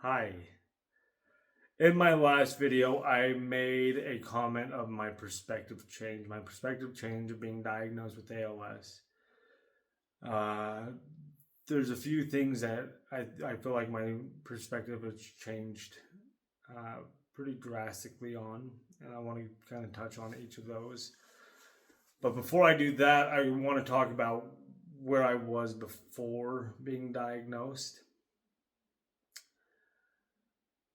Hi. In my last video, I made a comment of my perspective change of being diagnosed with ALS. Uh, there's a few things that I feel like my perspective has changed uh, pretty drastically on, and I want to kind of touch on each of those. But before I do that, I want to talk about where I was before being diagnosed.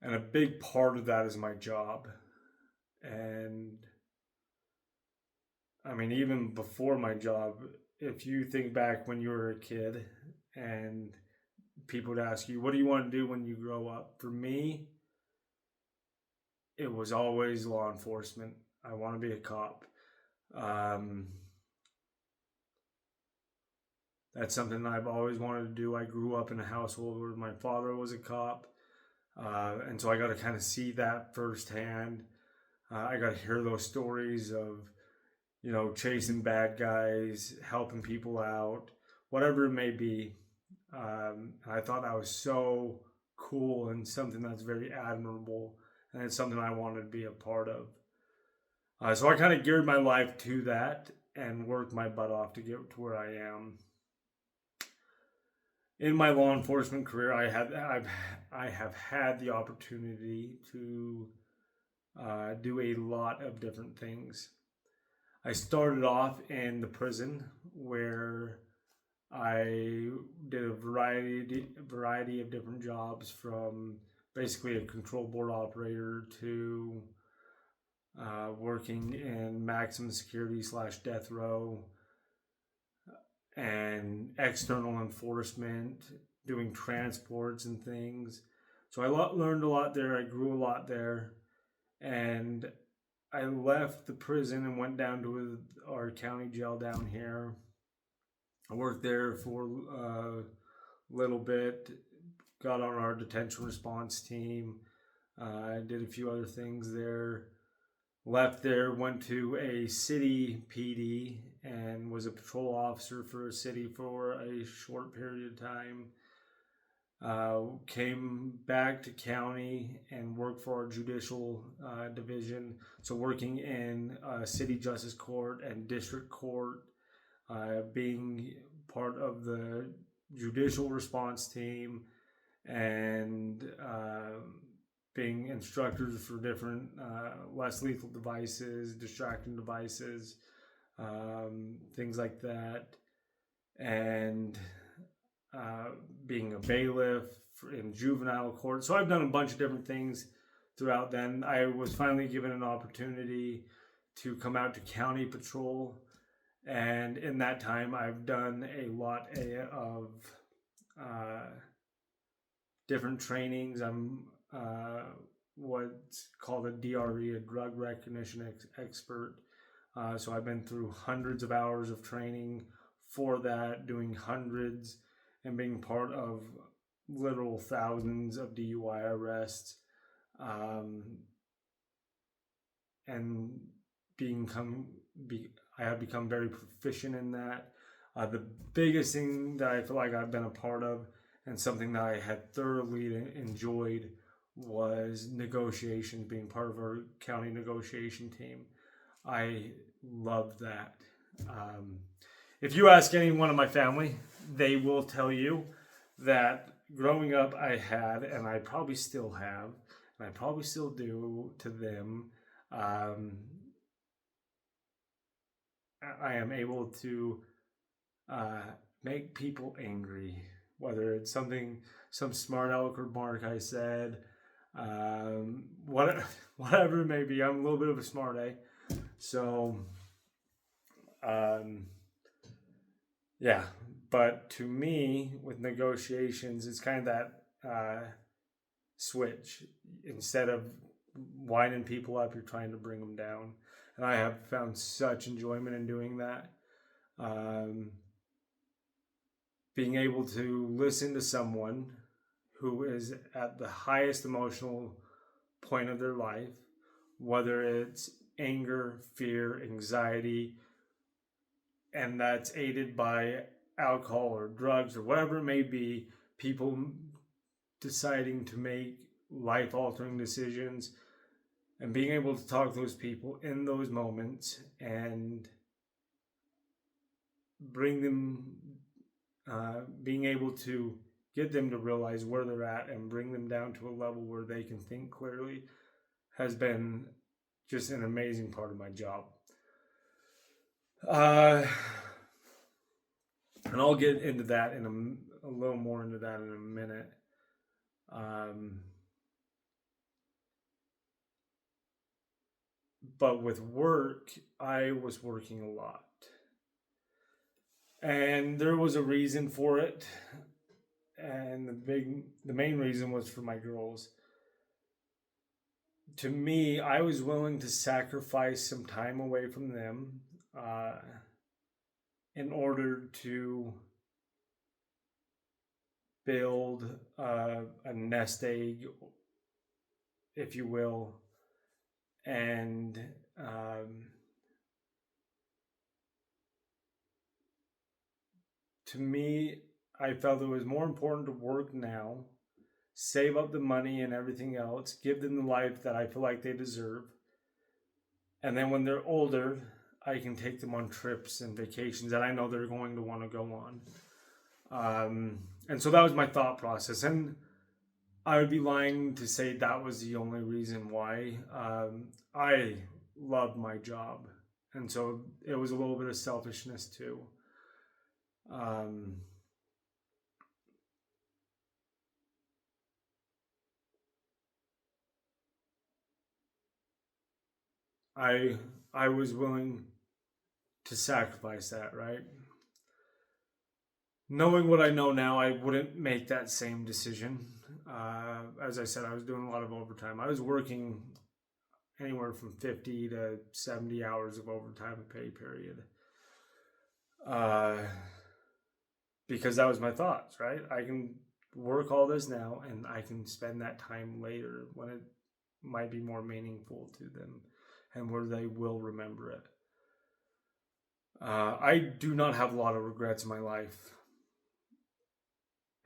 And a big part of that is my job. And I mean, even before my job, if you think back when you were a kid and people would ask you, what do you want to do when you grow up? For me, it was always law enforcement. I want to be a cop. Um, that's something I've always wanted to do. I grew up in a household where my father was a cop. And so I got to kind of see that firsthand. I got to hear those stories of, chasing bad guys, helping people out, whatever it may be. I thought that was so cool and something that's very admirable, and it's something I wanted to be a part of. So I kind of geared my life to that and worked my butt off to get to where I am. In my law enforcement career, I have had the opportunity to do a lot of different things. I started off in the prison where I did a variety of different jobs, from basically a control board operator to working in maximum security slash death row and external enforcement, doing transports and things. So I learned a lot there. I grew a lot there, and I left the prison and went down to our county jail down here. I worked there for a little bit, got on our detention response team. I did a few other things there. Left there, went to a city PD, and was a patrol officer for a city for a short period of time. Came back to county and worked for our judicial division. So working in city justice court and district court, being part of the judicial response team, and being instructors for different less lethal devices, distracting devices, things like that, and uh, being a bailiff in juvenile court. So I've done a bunch of different things throughout then. I was finally given an opportunity to come out to county patrol. And in that time, I've done a lot of uh, different trainings. I'm what's called a DRE, a drug recognition expert. So I've been through hundreds of hours of training for that, doing hundreds and being part of literal thousands of DUI arrests, um, and being come be, I have become very proficient in that. The biggest thing that I feel like I've been a part of, and something that I had thoroughly enjoyed, was negotiations, being part of our county negotiation team. I loved that. Um, if you ask anyone in my family, they will tell you that growing up I had, and I probably still have, and I probably still do to them, um, I am able to uh, make people angry, whether it's some smart aleck remark I said, what, whatever it may be. I'm a little bit of a smart A. So, um, yeah. But to me, with negotiations, it's kind of that switch. Instead of winding people up, you're trying to bring them down. And I have found such enjoyment in doing that. Um, Being able to listen to someone who is at the highest emotional point of their life, whether it's anger, fear, anxiety, and that's aided by alcohol or drugs or whatever it may be, people deciding to make life altering decisions and being able to talk to those people in those moments and bring them, being able to get them to realize where they're at and bring them down to a level where they can think clearly has been just an amazing part of my job. And I'll get into that in a little more into that in a minute. But with work, I was working a lot. And there was a reason for it. And the main reason was for my girls. To me, I was willing to sacrifice some time away from them in order to build a nest egg, if you will, and to me, I felt it was more important to work now, save up the money and everything else, give them the life that I feel like they deserve, and then when they're older, I can take them on trips and vacations that I know they're going to want to go on. And so that was my thought process. And I would be lying to say that was the only reason why. I loved my job. And so it was a little bit of selfishness too. I was willing to sacrifice that, right? Knowing what I know now, I wouldn't make that same decision. As I said, I was doing a lot of overtime. I was working anywhere from 50 to 70 hours of overtime a pay period. Because that was my thoughts, right? I can work all this now and I can spend that time later when it might be more meaningful to them and where they will remember it. I do not have a lot of regrets in my life.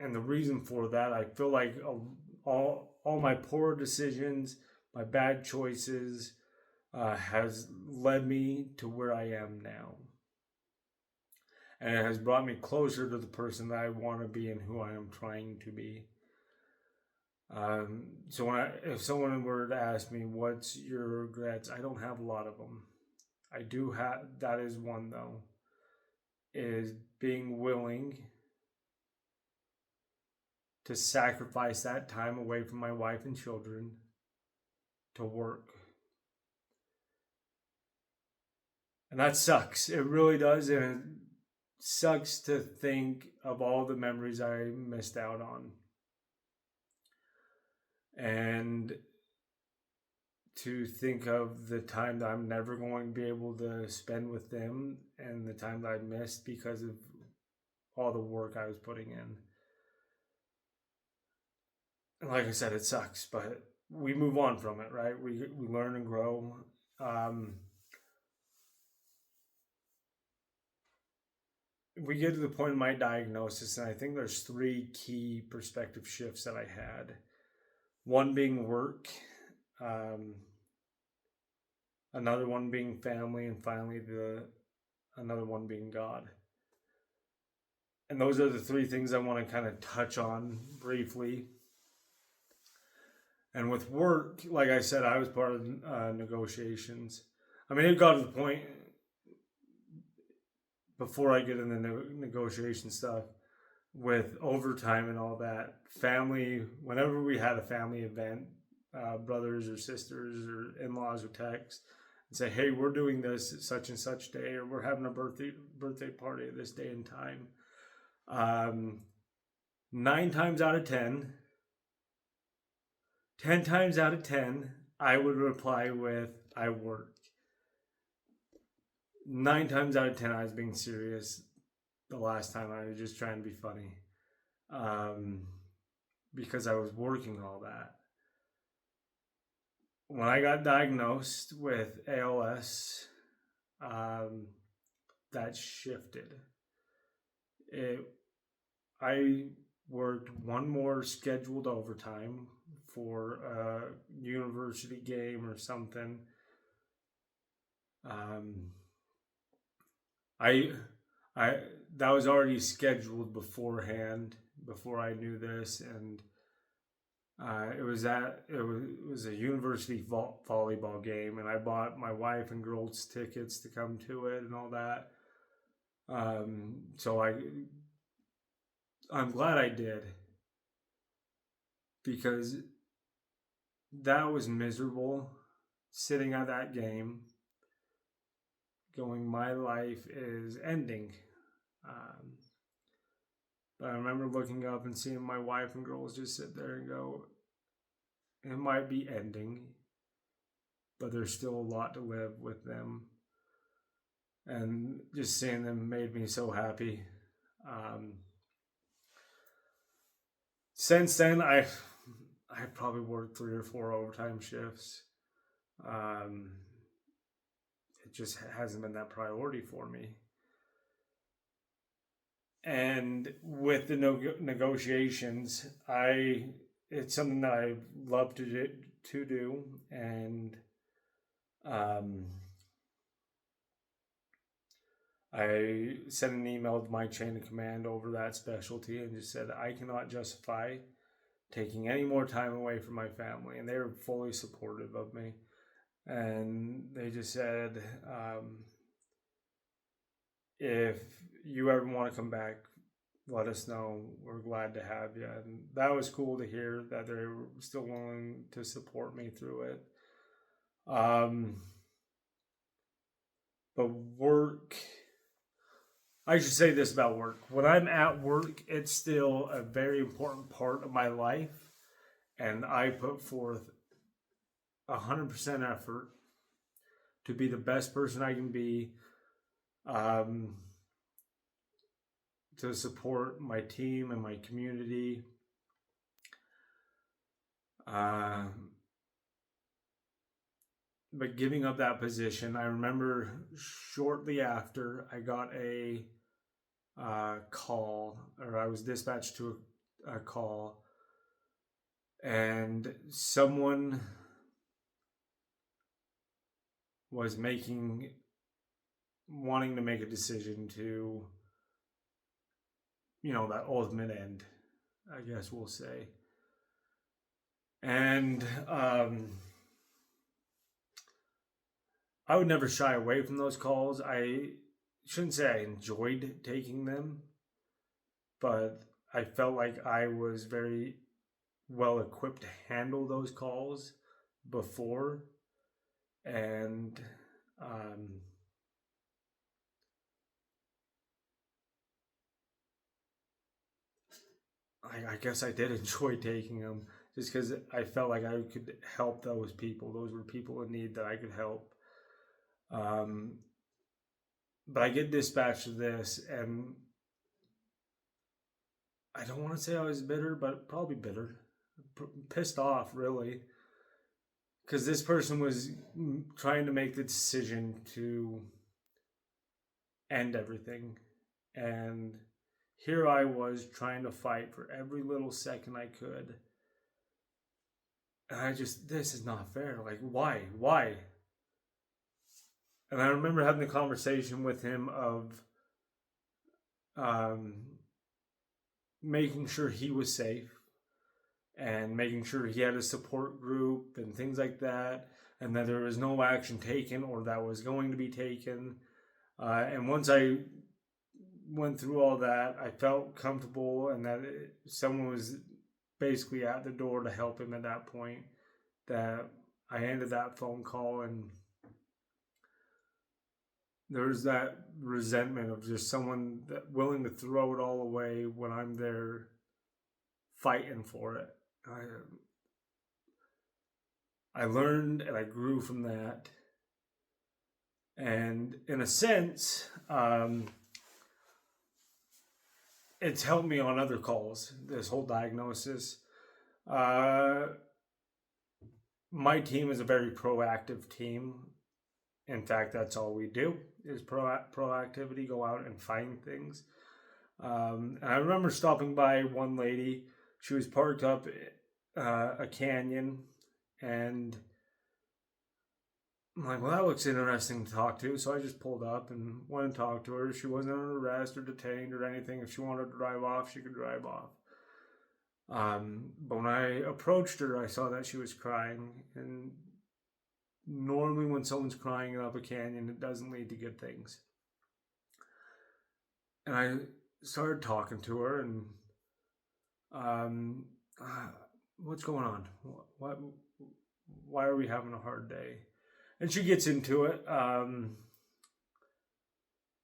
And the reason for that, I feel like all my poor decisions, my bad choices, has led me to where I am now. And it has brought me closer to the person that I want to be and who I am trying to be. So if someone were to ask me, what's your regrets? I don't have a lot of them. I do have, that is one though, is being willing to sacrifice that time away from my wife and children to work. And that sucks. It really does. And it sucks to think of all the memories I missed out on. And to think of the time that I'm never going to be able to spend with them and the time that I missed because of all the work I was putting in. And like I said, it sucks, but we move on from it, right? We learn and grow. We get to the point of my diagnosis, and I think there's 3 key perspective shifts that I had. One being work, another one being family, and finally another one being God. And those are the 3 things I want to kind of touch on briefly. And with work, like I said, I was part of negotiations. I mean, it got to the point, before I get into negotiation stuff, with overtime and all that, family, whenever we had a family event, brothers or sisters or in-laws would text and say, hey, we're doing this at such and such day, or we're having a birthday party at this day and time. 9 times out of 10 times out of 10, I would reply with, I work. 9 times out of 10, I was being serious. The last time I was just trying to be funny. Because I was working all that. When I got diagnosed with ALS, that shifted. I worked one more scheduled overtime for a university game or something. Um, I, I that was already scheduled beforehand before I knew this, and it was a university volleyball game, and I bought my wife and girls tickets to come to it and all that. So I'm glad I did because that was miserable sitting at that game going, my life is ending. Um, but I remember looking up and seeing my wife and girls just sit there and go, it might be ending, but there's still a lot to live with them. And just seeing them made me so happy. Um, since then, I probably worked 3 or 4 overtime shifts. Um, it just hasn't been that priority for me. And with the negotiations, it's something that I love to do, and um, I sent an email to my chain of command over that specialty and just said I cannot justify taking any more time away from my family, and they were fully supportive of me. And they just said, if you ever want to come back, let us know. We're glad to have you. And that was cool to hear that they were still willing to support me through it. But work, I should say this about work. When I'm at work, it's still a very important part of my life. And I put forth 100% effort to be the best person I can be, to support my team and my community. But giving up that position, I remember shortly after I got a call, or I was dispatched to a call, and someone was wanting to make a decision to, that ultimate end, I guess we'll say. And I would never shy away from those calls. I shouldn't say I enjoyed taking them, but I felt like I was very well equipped to handle those calls before. And I guess I did enjoy taking them just because I felt like I could help those people. Those were people in need that I could help. But I get dispatched to this, and I don't want to say I was bitter, but probably bitter, pissed off, really, because this person was trying to make the decision to end everything, and here I was trying to fight for every little second I could. And this is not fair. Like, why? And I remember having a conversation with him of making sure he was safe and making sure he had a support group and things like that, and that there was no action taken or that was going to be taken. And once I went through all that, I felt comfortable, and that someone was basically at the door to help him at that point, that I ended that phone call. And there was that resentment of just someone that willing to throw it all away when I'm there fighting for it. I learned and I grew from that. And in a sense, it's helped me on other calls, this whole diagnosis. My team is a very proactive team. In fact, that's all we do is proactivity, go out and find things. And I remember stopping by one lady. She was parked up a canyon, and I'm like, well, that looks interesting to talk to. So I just pulled up and went and talked to her. She wasn't under arrest or detained or anything. If she wanted to drive off, she could drive off. But when I approached her, I saw that she was crying. And normally, when someone's crying up a canyon, it doesn't lead to good things. And I started talking to her, and um, what's going on? Why are we having a hard day? And she gets into it.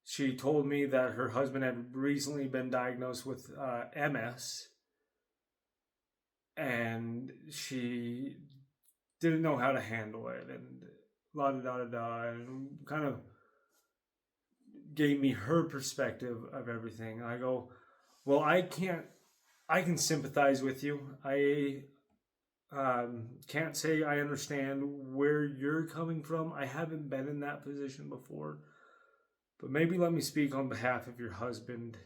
She told me that her husband had recently been diagnosed with MS, and she didn't know how to handle it, and la da da da, and kind of gave me her perspective of everything. I go, well, I can sympathize with you. I can't say I understand where you're coming from. I haven't been in that position before, but maybe let me speak on behalf of your husband.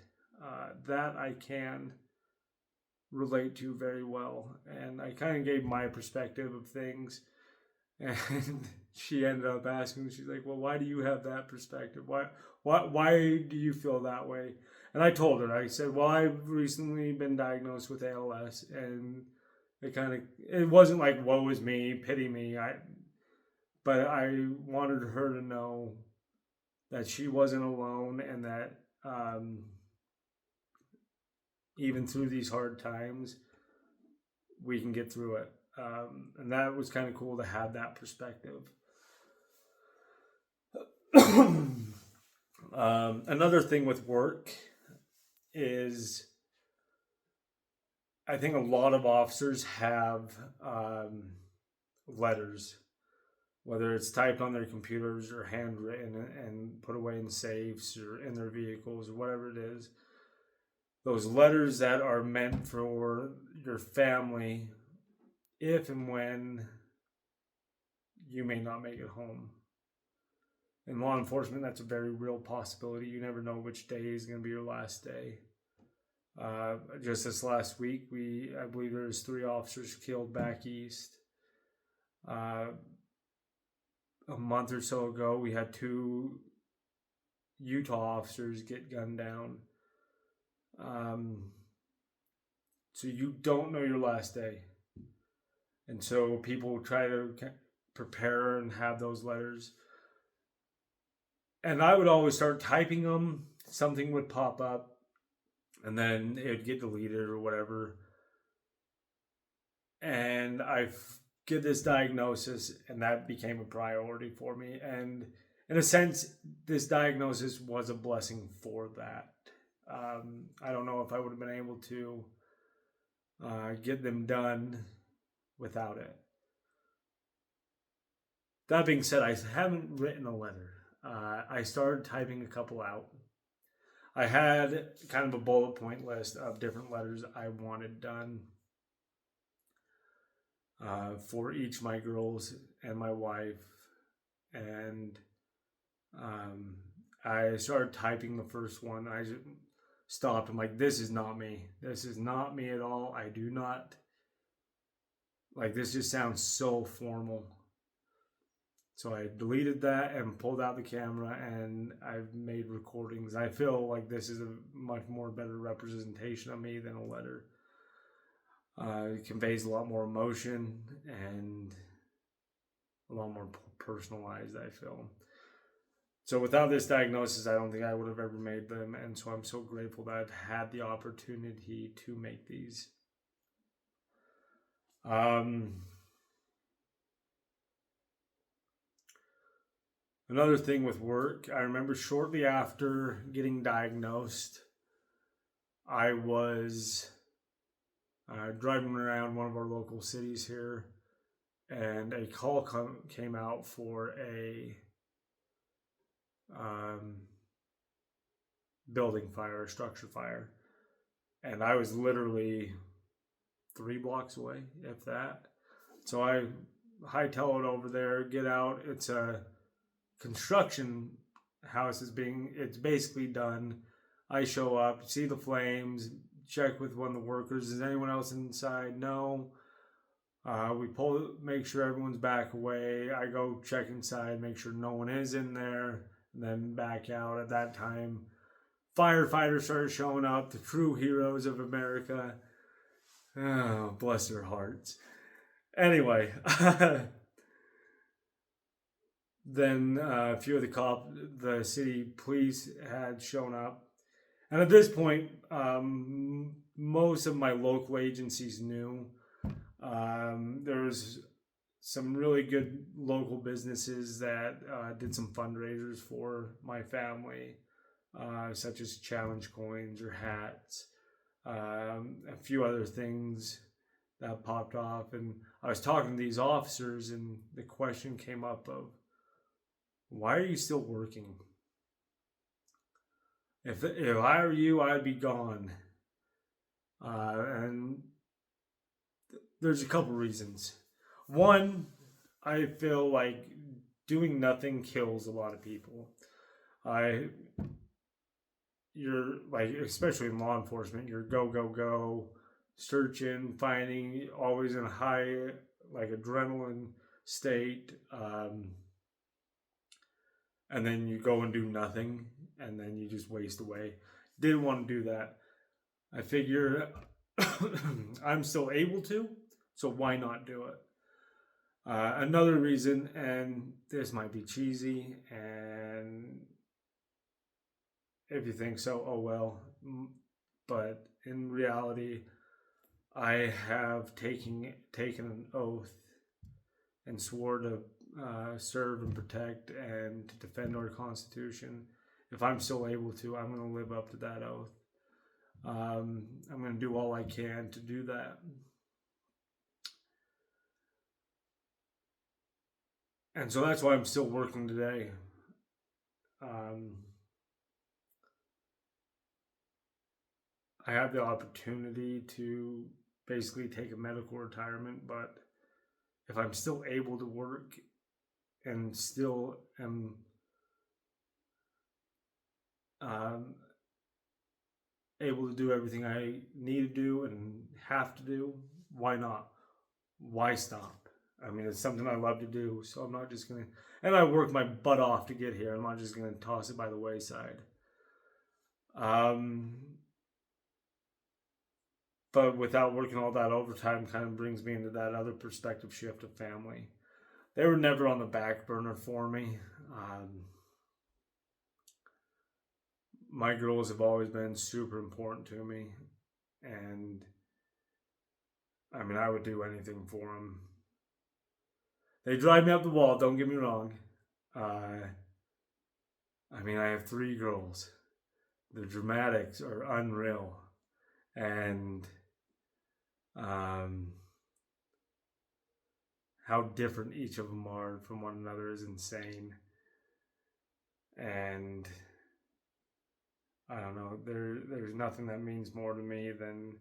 That I can relate to very well, and I kind of gave my perspective of things, and she ended up asking. She's like, "Well, why do you have that perspective? Why do you feel that way?" And I told her. I said, "Well, I've recently been diagnosed with ALS, and it wasn't like woe is me, pity me. But I wanted her to know that she wasn't alone, and that even through these hard times, we can get through it." And that was kind of cool to have that perspective. Another thing with work is I think a lot of officers have letters, whether it's typed on their computers or handwritten and put away in safes or in their vehicles or whatever it is. Those letters that are meant for your family if and when you may not make it home. In law enforcement, that's a very real possibility. You never know which day is going to be your last day. Just this last week, I believe there was 3 officers killed back east. A month or so ago, we had 2 Utah officers get gunned down. So you don't know your last day. And so people try to prepare and have those letters. And I would always start typing them. Something would pop up, and then it would get deleted or whatever. And I get this diagnosis, and that became a priority for me. And in a sense, this diagnosis was a blessing for that. I don't know if I would have been able to get them done without it. That being said, I haven't written a letter. I started typing a couple out. I had kind of a bullet point list of different letters I wanted done for each of my girls and my wife. And I started typing the first one. I just stopped. I'm like, this is not me. This is not me at all. I do not, like, this just sounds so formal. So I deleted that and pulled out the camera, and I've made recordings. I feel like this is a much more better representation of me than a letter. It conveys a lot more emotion and a lot more personalized, I feel. So without this diagnosis, I don't think I would have ever made them. And so I'm so grateful that I've had the opportunity to make these. Another thing with work, I remember shortly after getting diagnosed, I was driving around one of our local cities here, and a call came out for a building fire, a structure fire. And I was literally 3 blocks away, if that. So I hightail it over there, get out. It's a construction house it's basically done. I show up, see the flames, check with one of the workers. Is anyone else inside? No. We make sure everyone's back away. I go check inside, make sure no one is in there, and then back out. At that time, firefighters started showing up, the true heroes of America. Oh, bless their hearts. Anyway, then a few of the city police had shown up. And at this point, most of my local agencies knew. There was some really good local businesses that did some fundraisers for my family, such as challenge coins or hats, a few other things that popped off. And I was talking to these officers, and the question came up of, why are you still working? If I were you, I'd be gone. And there's a couple reasons. One, I feel like doing nothing kills a lot of people. You're like, especially in law enforcement, you're go, searching, finding, always in a high, like, adrenaline state. And then you go and do nothing, and then you just waste away. Didn't want to do that. I figure I'm still able to, so why not do it? Another reason, and this might be cheesy, and if you think so, oh well. But in reality, I have taken an oath and swore to serve and protect and to defend our Constitution. If I'm still able to, I'm going to live up to that oath. I'm going to do all I can to do that. And so that's why I'm still working today. I have the opportunity to basically take a medical retirement, but if I'm still able to work and still am able to do everything I need to do and have to do, why not? Why stop? I mean, it's something I love to do, so I'm not just going to... And I work my butt off to get here. I'm not just going to toss it by the wayside. But without working all that overtime kind of brings me into that other perspective shift of family. They were never on the back burner for me. My girls have always been super important to me. And I mean, I would do anything for them. They drive me up the wall, don't get me wrong. I mean, I have 3 girls. The dramatics are unreal. And how different each of them are from one another is insane. And I don't know, there's nothing that means more to me than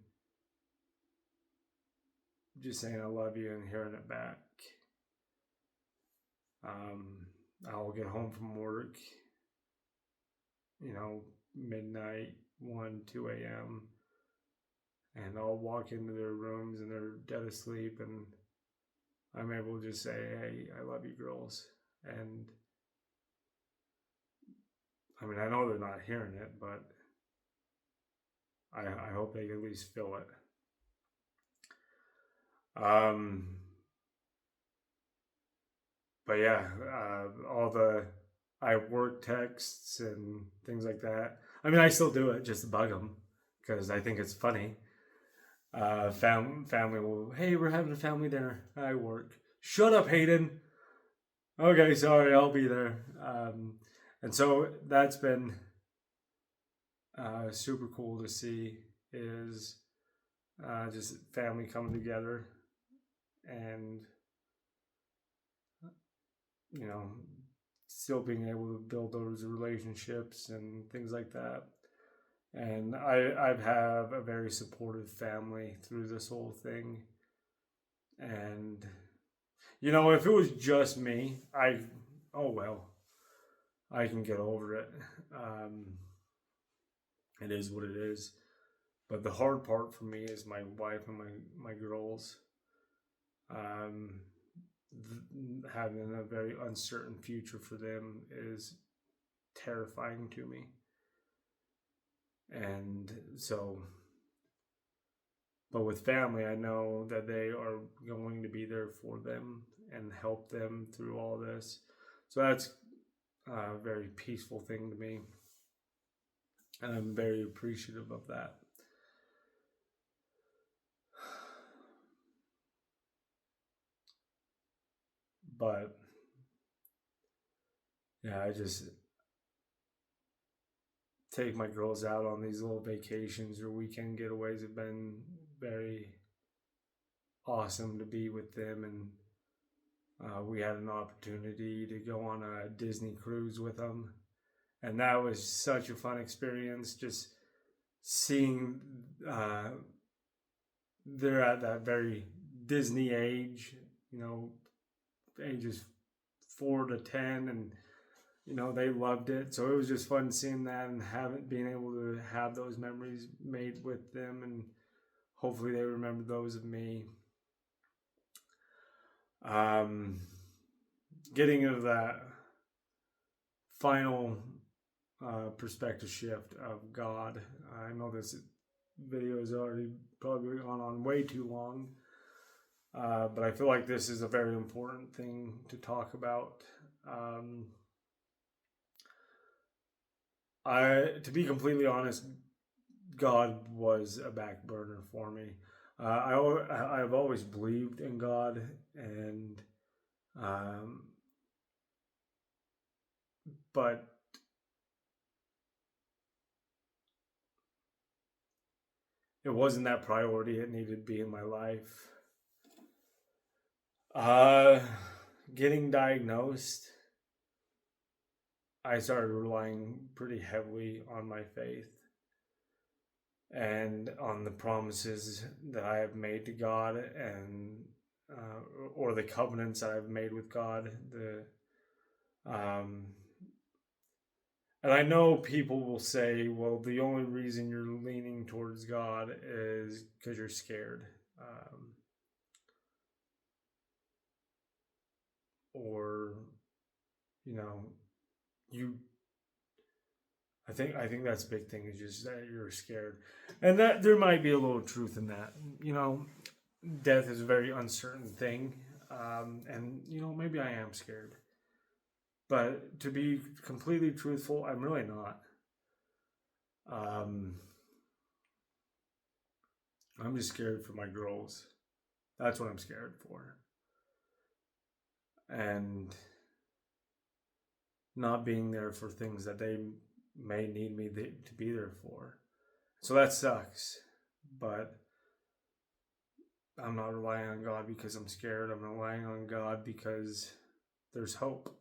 just saying I love you and hearing it back. I'll get home from work, midnight, 1, 2 a.m. And I'll walk into their rooms and they're dead asleep, and I'm able to just say, hey, I love you, girls. And I mean, I know they're not hearing it, but I hope they at least feel it. But yeah, all the I work texts and things like that. I mean, I still do it just to bug them because I think it's funny. Family will, hey, we're having a family dinner. I work. Shut up, Hayden. Okay, sorry, I'll be there. And so that's been super cool to see, is just family coming together and still being able to build those relationships and things like that. And I've have a very supportive family through this whole thing. And if it was just me, I can get over it. it is what it is. But the hard part for me is my wife and my girls. Um, Having a very uncertain future for them is terrifying to me. And so, but with family, I know that they are going to be there for them and help them through all this. So that's a very peaceful thing to me. And I'm very appreciative of that. But yeah, I just take my girls out on these little vacations or weekend getaways have been very awesome to be with them. And we had an opportunity to go on a Disney cruise with them. And that was such a fun experience. Just seeing they're at that very Disney age, ages 4 to 10, and they loved it. So it was just fun seeing that and being able to have those memories made with them, and hopefully they remember those of me. Getting into that final perspective shift of God. I know this video has already probably gone on way too long, but I feel like this is a very important thing to talk about. To be completely honest, God was a back burner for me. I've always believed in God, and but it wasn't that priority. It needed to be in my life. Getting diagnosed, I started relying pretty heavily on my faith and on the promises that I have made to God, and or the covenants that I've made with God. And I know people will say, well, the only reason you're leaning towards God is because you're scared. Or, you I think that's a big thing, is just that you're scared. And that there might be a little truth in that. Death is a very uncertain thing. And maybe I am scared. But to be completely truthful, I'm really not. I'm just scared for my girls. That's what I'm scared for. And not being there for things that they may need me to be there for. So that sucks. But I'm not relying on God because I'm scared. I'm relying on God because there's hope.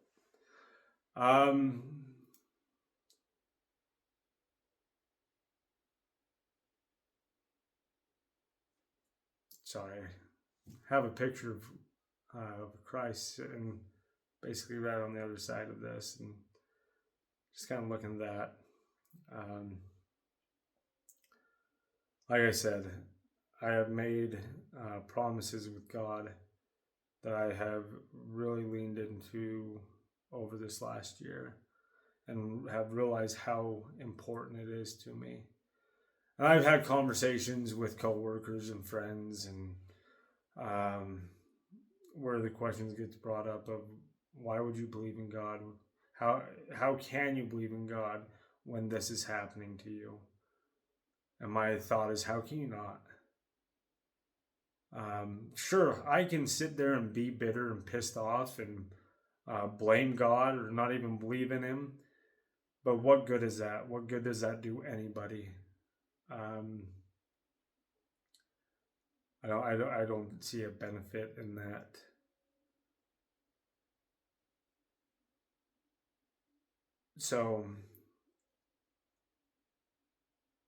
Sorry. I have a picture of Christ sitting basically right on the other side of this, and just kind of looking at that. Like I said, I have made promises with God that I have really leaned into over this last year, and have realized how important it is to me. And I've had conversations with coworkers and friends, and where the questions gets brought up of, why would you believe in God? How can you believe in God when this is happening to you? And my thought is, how can you not? Sure, I can sit there and be bitter and pissed off and blame God or not even believe in Him, but what good is that? What good does that do anybody? I don't see a benefit in that. So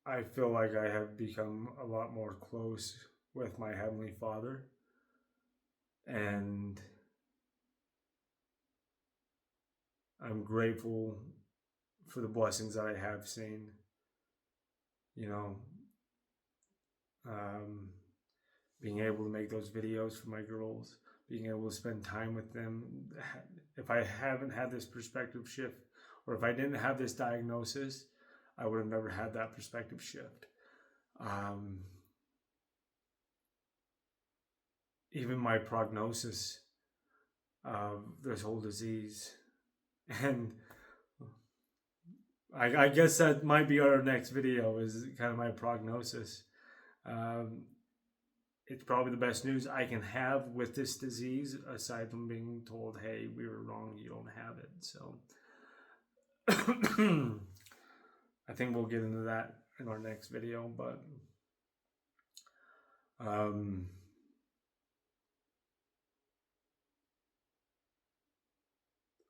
I feel like I have become a lot more close with my Heavenly Father, and I'm grateful for the blessings that I have seen. you know, um, being able to make those videos for my girls, being able to spend time with them. If I haven't had this perspective shift, or if I didn't have this diagnosis, I would have never had that perspective shift. Even my prognosis of this whole disease, and I guess that might be our next video, is kind of my prognosis. It's probably the best news I can have with this disease, aside from being told, hey, we were wrong, you don't have it. So I think we'll get into that in our next video, but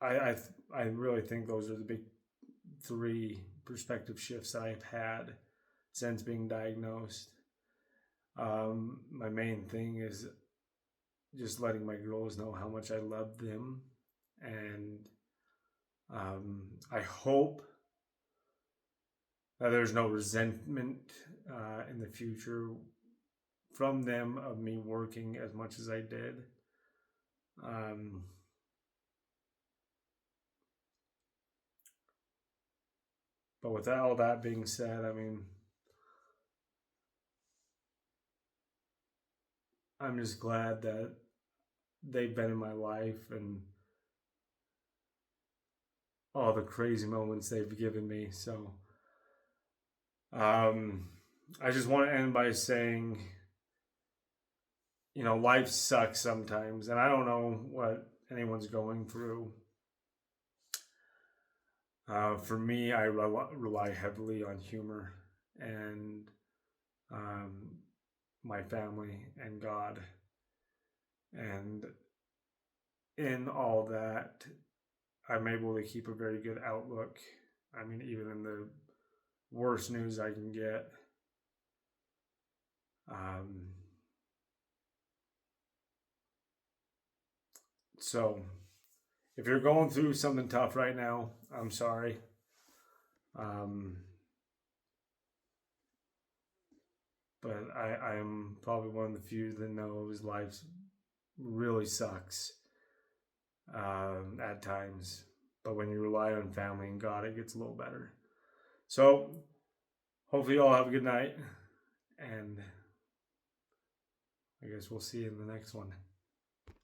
I really think those are the big 3 perspective shifts that I've had since being diagnosed. My main thing is just letting my girls know how much I love them, and I hope that there's no resentment in the future from them of me working as much as I did. But with all that being said, I mean, I'm just glad that they've been in my life and all the crazy moments they've given me. So I just want to end by saying, you know, life sucks sometimes, and I don't know what anyone's going through. For me, I rely heavily on humor and my family and God. And in all that, I'm able to keep a very good outlook. I mean, even in the worst news I can get. So if you're going through something tough right now, I'm sorry. But I'm probably one of the few that knows life really sucks at times. But when you rely on family and God, it gets a little better. So hopefully you all have a good night. And I guess we'll see you in the next one.